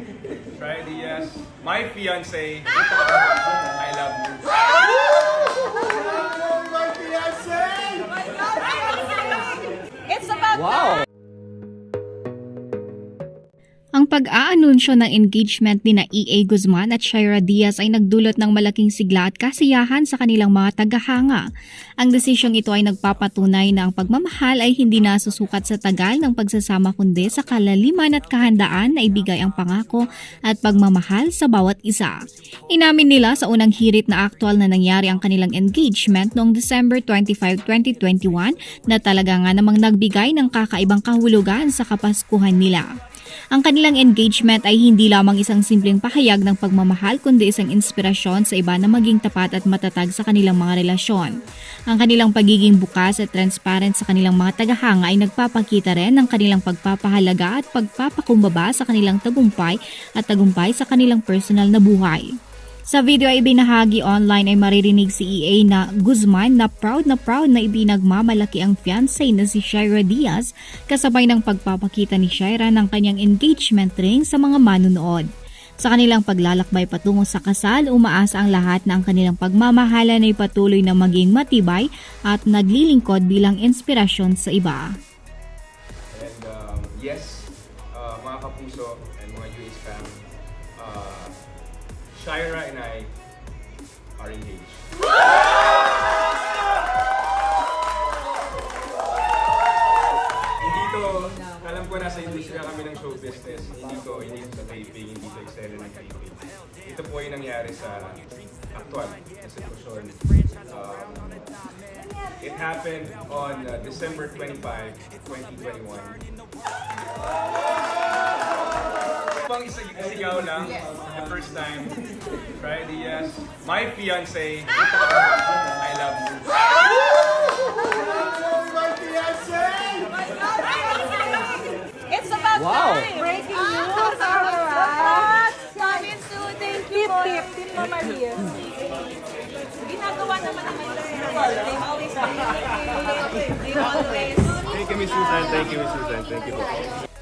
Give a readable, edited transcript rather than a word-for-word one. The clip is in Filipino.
Shira Diaz, my fiance. I love you. My fiancé! It's about Wow! Ang pag-aanunsyo ng engagement ni na E.A. Guzman at Shira Diaz ay nagdulot ng malaking sigla at kasiyahan sa kanilang mga tagahanga. Ang desisyong ito ay nagpapatunay na ang pagmamahal ay hindi nasusukat sa tagal ng pagsasama kundi sa kalaliman at kahandaan na ibigay ang pangako at pagmamahal sa bawat isa. Inamin nila sa unang hirit na aktual na nangyari ang kanilang engagement noong December 25, 2021 na talaga nga namang nagbigay ng kakaibang kahulugan sa kapaskuhan nila. Ang kanilang engagement ay hindi lamang isang simpleng pahayag ng pagmamahal kundi isang inspirasyon sa iba na maging tapat at matatag sa kanilang mga relasyon. Ang kanilang pagiging bukas at transparent sa kanilang mga tagahanga ay nagpapakita rin ng kanilang pagpapahalaga at pagpapakumbaba sa kanilang tagumpay at tagumpay sa kanilang personal na buhay. Sa video ay ibinahagi online ay maririnig si E.A. na Guzman na proud na ibinagmamalaki ang fiancé na si Shira Diaz kasabay ng pagpapakita ni Shira ng kanyang engagement ring sa mga manunood. Sa kanilang paglalakbay patungo sa kasal, umaasa ang lahat na ang kanilang pagmamahalan ay patuloy na maging matibay at naglilingkod bilang inspirasyon sa iba. And yes, mga kapuso and mga UA's fam, Shira and I are engaged. Hindi to, alam ko nasa industriya kami ng show business. Hindi to sa taping, hindi to eksena ng taping. Ito po ay nangyari sa aktual na sitwasyon. It happened on December 25, 2021. Pang isigaw lang, the first time, Shira Diaz, my fiancé, I love you. My fiancé! It's about Wow. time. Breaking news. Alright. Coming soon. Thank you for Team Mama Ria. Ginagawa naman naman they always they always Thank you, Miss Susan. Thank you, Miss Susan. Thank you po.